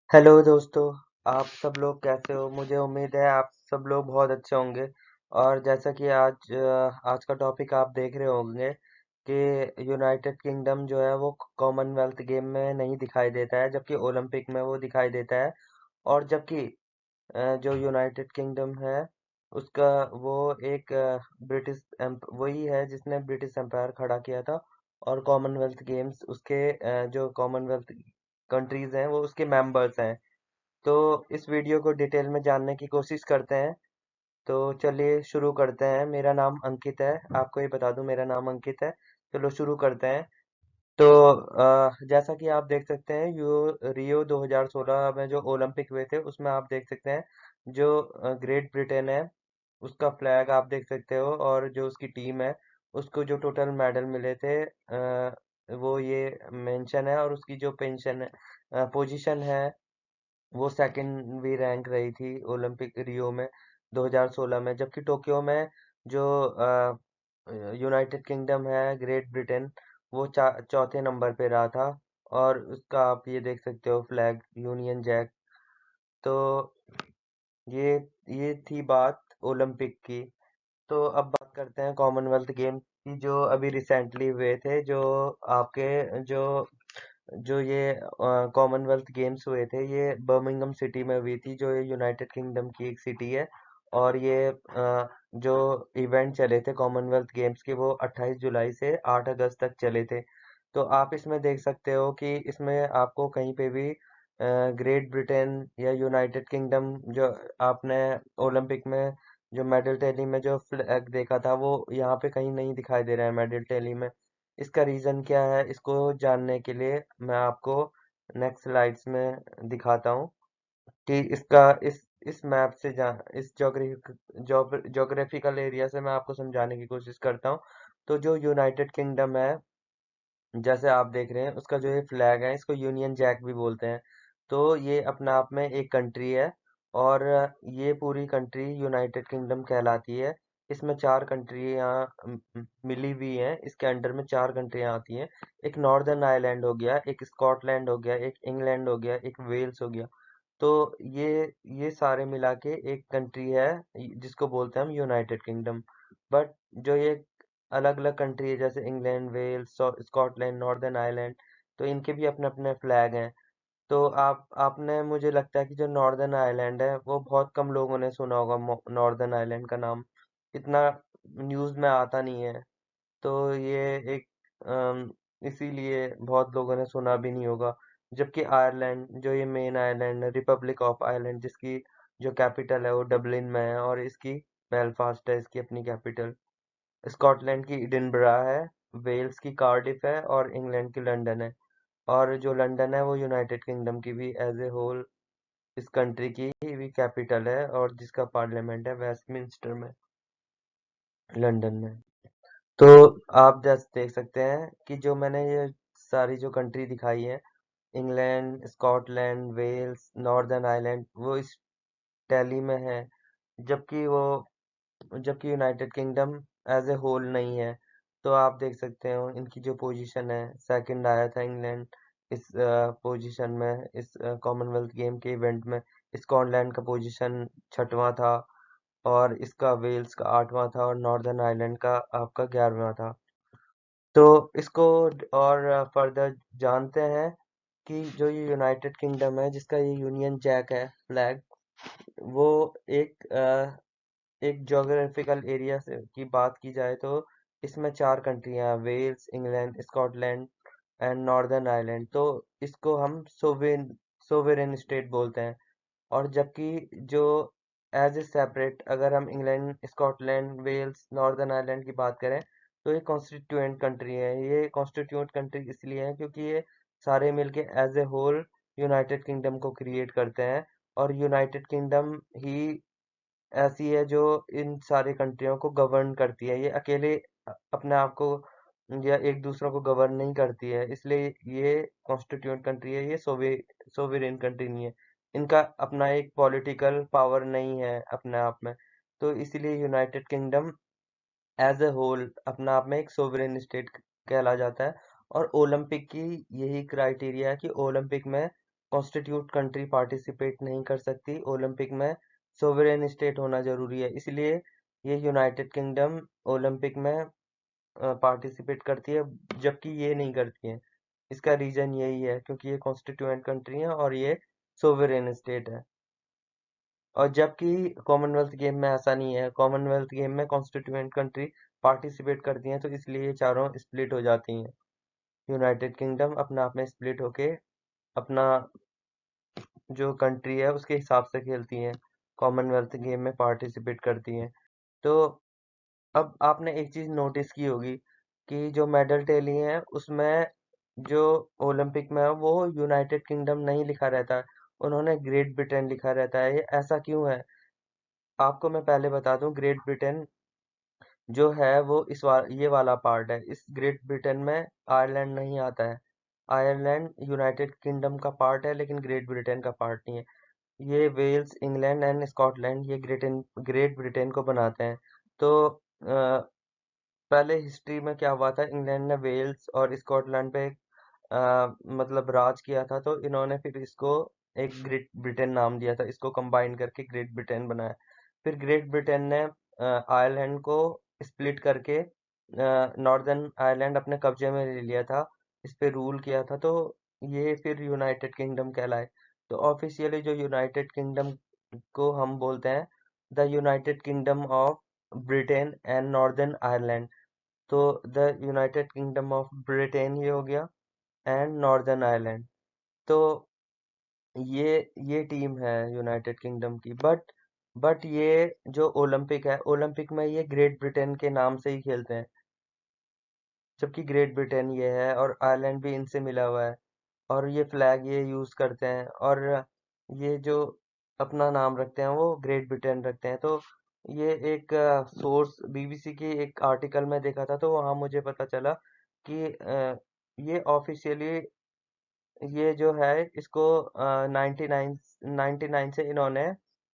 Hello दोस्तों। आप सब लोग कैसे हो? मुझे उम्मीद है आप सब लोग बहुत अच्छे होंगे। और जैसा कि आज का टॉपिक आप देख रहे होंगे कि यूनाइटेड किंगडम जो है वो कॉमनवेल्थ गेम में नहीं दिखाई देता है, जबकि ओलंपिक में वो दिखाई देता है। और जबकि जो यूनाइटेड किंगडम है उसका वो एक ब्रिटिश वही है जिसने ब्रिटिश एम्पायर खड़ा किया था। और कॉमनवेल्थ गेम्स उसके जो कॉमनवेल्थ कंट्रीज हैं वो उसके मेंबर्स हैं। तो इस वीडियो को डिटेल में जानने की कोशिश करते हैं। तो चलिए शुरू करते हैं। मेरा नाम अंकित है, आपको ये बता दूं मेरा नाम अंकित है। चलो शुरू करते हैं। तो जैसा कि आप देख सकते हैं रियो 2016 में जो ओलंपिक हुए थे उसमें आप देख सकते हैं जो ग्रेट ब्रिटेन है उसका फ्लैग आप देख सकते हो, और जो उसकी टीम है उसको जो टोटल मेडल मिले थे वो ये मेंशन है। और उसकी जो पेंशन है पोजीशन है वो सेकंडवी रैंक रही थी ओलंपिक रियो में 2016 में। जबकि टोक्यो में जो यूनाइटेड किंगडम है ग्रेट ब्रिटेन वो चौथे नंबर पे रहा था। और उसका आप ये देख सकते हो फ्लैग यूनियन जैक। तो ये ये थी बात ओलंपिक की। तो अब बात करते हैं कॉमनवेल्थ गेम की जो अभी रिसेंटली हुए थे। जो आपके जो जो ये कॉमनवेल्थ गेम्स हुए थे ये बर्मिंघम सिटी में हुई थी, जो ये यूनाइटेड किंगडम की एक सिटी है। और ये जो इवेंट चले थे कॉमनवेल्थ गेम्स के वो 28 जुलाई से 8 अगस्त तक चले थे। तो आप इसमें देख सकते हो कि इसमें आपको कहीं पे भी ग्रेट ब्रिटेन या यूनाइटेड किंगडम जो आपने ओलंपिक में जो मेडल टैली में जो फ्लैग देखा था वो यहाँ पे कहीं नहीं दिखाई दे रहा है मेडल टैली में। इसका रीजन क्या है इसको जानने के लिए मैं आपको नेक्स्ट स्लाइड्स में दिखाता हूँ कि इसका इस मैप से इस जोग्राफिकल एरिया से मैं आपको समझाने की कोशिश करता हूँ। तो जो यूनाइटेड किंगडम है जैसे आप देख रहे हैं उसका जो ये फ्लैग है इसको यूनियन जैक भी बोलते हैं। तो ये अपने आप में एक कंट्री है। और ये पूरी कंट्री यूनाइटेड किंगडम कहलाती है। इसमें चार कंट्रियां मिली हुई हैं, इसके अंडर में चार कंट्रियां आती हैं। एक नॉर्दर्न आयरलैंड हो गया, एक स्कॉटलैंड हो गया, एक इंग्लैंड हो गया, एक वेल्स हो गया। तो ये ये सारे मिला के एक कंट्री है जिसको बोलते हैं हम यूनाइटेड किंगडम। बट जो ये अलग अलग कंट्री है जैसे England, Wales, Scotland, Northern Ireland, तो इनके भी अपने अपने फ्लैग हैं। तो आपने मुझे लगता है कि जो नॉर्दर्न आयरलैंड है वो बहुत कम लोगों ने सुना होगा। नॉर्दर्न आयरलैंड का नाम इतना न्यूज़ में आता नहीं है। तो ये एक इसीलिए बहुत लोगों ने सुना भी नहीं होगा। जबकि आयरलैंड जो ये मेन आयरलैंड है रिपब्लिक ऑफ आयरलैंड, जिसकी जो कैपिटल है वो डबलिन में है और इसकी बेलफास्ट है इसकी अपनी कैपिटल। स्कॉटलैंड की एडिनबरा है, वेल्स की कार्डिफ है और इंग्लैंड की लंदन है। और जो लंदन है वो यूनाइटेड किंगडम की भी एज ए होल इस कंट्री की भी कैपिटल है, और जिसका पार्लियामेंट है वेस्टमिंस्टर में, लंदन में। तो आप जैसे देख सकते हैं कि जो मैंने ये सारी जो कंट्री दिखाई है England, Scotland, Wales, Northern Ireland वो इस टैली में है। जबकि वो जबकि United Kingdom as a whole नहीं है। तो आप देख सकते हो इनकी जो पोजीशन है, सेकंड आया था इंग्लैंड इस पोजीशन में इस कॉमनवेल्थ गेम के इवेंट में। स्कॉटलैंड का पोजीशन छठवां था, और इसका वेल्स का आठवां था, और नॉर्दर्न आयरलैंड का आपका 11वां था। तो इसको और फर्दर जानते हैं कि जो ये यूनाइटेड किंगडम है जिसका ये यूनियन जैक है फ्लैग, वो एक ज्योग्राफिकल एरिया से की बात की जाए तो इसमें चार कंट्रियां हैं, Wales, England, Scotland and Northern Ireland. तो इसको हम सोवेरेन स्टेट बोलते हैं। और जबकि जो एज ए सेपरेट अगर हम England, Scotland, Wales, Northern Ireland की बात करें तो ये कॉन्स्टिट्यूएंट कंट्री है। ये कॉन्स्टिट्यूएंट कंट्री इसलिए है क्योंकि ये सारे मिलके as a whole United Kingdom को क्रिएट करते हैं। और यूनाइटेड किंगडम ही ऐसी है जो इन सारी कंट्रियों को गवर्न करती है। ये अकेले अपने आप को या एक दूसरों को गवर्न नहीं करती है, इसलिए ये कॉन्स्टिट्यूएंट कंट्री है। ये सोवेरेन कंट्री नहीं है। इनका अपना एक पॉलिटिकल पावर नहीं है अपने आप में। तो इसीलिए United Kingdom as a whole अपने आप में एक सोवरेन स्टेट कहला जाता है। और ओलंपिक की यही क्राइटेरिया है कि ओलंपिक में कॉन्स्टिट्यूट कंट्री पार्टिसिपेट नहीं कर सकती ओलंपिक में, सोवरेन स्टेट होना जरूरी है, इसलिए ये यूनाइटेड किंगडम ओलंपिक में पार्टिसिपेट करती है, जबकि ये नहीं करती है। इसका रीजन यही है क्योंकि ये कॉन्स्टिट्यूएंट कंट्री है और ये सोवरेन स्टेट है। और जबकि कॉमनवेल्थ गेम में ऐसा नहीं है, कॉमनवेल्थ गेम में कॉन्स्टिट्यूएंट कंट्री पार्टिसिपेट करती हैं, तो इसलिए ये चारों स्प्लिट हो जाती हैं। यूनाइटेड किंगडम अपने आप में स्प्लिट होके अपना जो कंट्री है उसके हिसाब से खेलती हैं, कॉमनवेल्थ गेम में पार्टिसिपेट करती हैं। तो अब आपने एक चीज नोटिस की होगी कि जो मेडल टैली है उसमें जो ओलंपिक में है वो यूनाइटेड किंगडम नहीं लिखा रहता है, उन्होंने ग्रेट ब्रिटेन लिखा रहता है। ये ऐसा क्यों है? आपको मैं पहले बता दूं, ग्रेट ब्रिटेन जो है वो ये वाला पार्ट है। इस ग्रेट ब्रिटेन में आयरलैंड नहीं आता है। आयरलैंड यूनाइटेड किंगडम का पार्ट है लेकिन ग्रेट ब्रिटेन का पार्ट नहीं है। ये वेल्स, इंग्लैंड एंड स्कॉटलैंड ये ग्रेट ब्रिटेन को बनाते हैं। तो पहले हिस्ट्री में क्या हुआ था, इंग्लैंड ने वेल्स और स्कॉटलैंड पे मतलब राज किया था, तो इन्होंने फिर इसको एक ग्रेट ब्रिटेन नाम दिया था, इसको कंबाइन करके ग्रेट ब्रिटेन बनाया। फिर ग्रेट ब्रिटेन ने आयरलैंड को स्प्लिट करके नॉर्दर्न आयरलैंड अपने कब्जे में ले लिया था, इस पे रूल किया था, तो ये फिर यूनाइटेड किंगडम कहलाए। तो ऑफिशियली जो यूनाइटेड किंगडम को हम बोलते हैं the United Kingdom of Britain and Northern Ireland. तो the United Kingdom of Britain ये हो गया, एंड नॉर्दर्न आयरलैंड। तो ये ये टीम है यूनाइटेड किंगडम की। बट ये जो ओलंपिक है, ओलंपिक में ये ग्रेट ब्रिटेन के नाम से ही खेलते हैं, जबकि ग्रेट ब्रिटेन ये है और आयरलैंड भी इनसे मिला हुआ है, और ये फ्लैग ये यूज करते हैं, और ये जो अपना नाम रखते हैं वो ग्रेट ब्रिटेन रखते हैं। तो ये एक सोर्स बीबीसी की एक आर्टिकल में देखा था, तो वहां मुझे पता चला कि ये ऑफिशियली ये जो है इसको 99 से इन्होंने,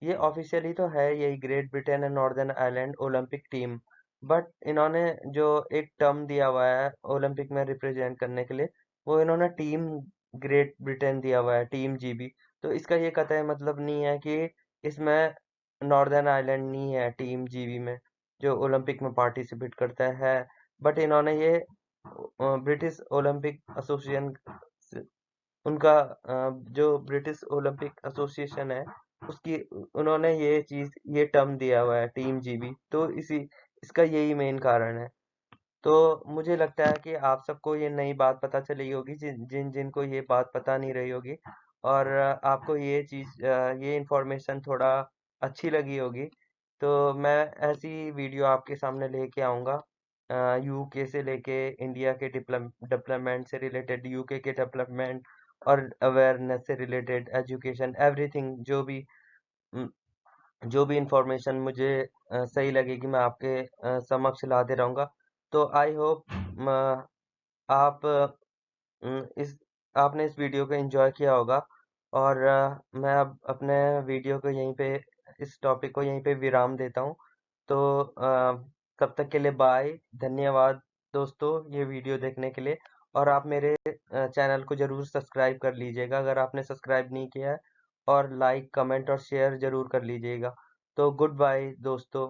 ये ऑफिशियली तो है यही great Britain and Northern Ireland Olympic team, but इन्होंने जो एक टर्म दिया हुआ है ओलंपिक में रिप्रेजेंट करने के लिए, वो इन्होंने टीम ग्रेट ब्रिटेन दिया हुआ है, टीम जीबी। तो इसका ये कतई मतलब नहीं है कि इसमें नॉर्दर्न आयरलैंड नहीं है टीम जीबी में जो ओलंपिक में पार्टिसिपेट करता है। बट इन्होंने ये ब्रिटिश ओलंपिक एसोसिएशन, उनका जो ब्रिटिश ओलंपिक एसोसिएशन है उसकी, उन्होंने ये चीज ये टर्म दिया हुआ है टीम जीबी, तो इसी इसका यही मेन कारण है। तो मुझे लगता है कि आप सबको ये नई बात पता चली होगी, जिनको ये बात पता नहीं रही होगी, और आपको ये चीज ये इंफॉर्मेशन थोड़ा अच्छी लगी होगी। तो मैं ऐसी वीडियो आपके सामने लेके आऊंगा, यूके से लेके इंडिया के डेवलपमेंट से रिलेटेड, यूके के डेवलपमेंट और अवेयरनेस से रिलेटेड, एजुकेशन, एवरीथिंग, उम, जो भी इंफॉर्मेशन मुझे सही लगेगी मैं आपके समक्ष लाते रहूंगा। तो आई होप आप इस आपने इस वीडियो को एंजॉय किया होगा, और मैं अब अपने वीडियो को यहीं पे, इस टॉपिक को यहीं पे विराम देता हूँ। तो तब तक के लिए बाय, धन्यवाद दोस्तों ये वीडियो देखने के लिए। और आप मेरे चैनल को जरूर सब्सक्राइब कर लीजिएगा अगर आपने सब्सक्राइब नहीं किया है, और लाइक, कमेंट और शेयर जरूर कर लीजिएगा। तो गुड बाय दोस्तों।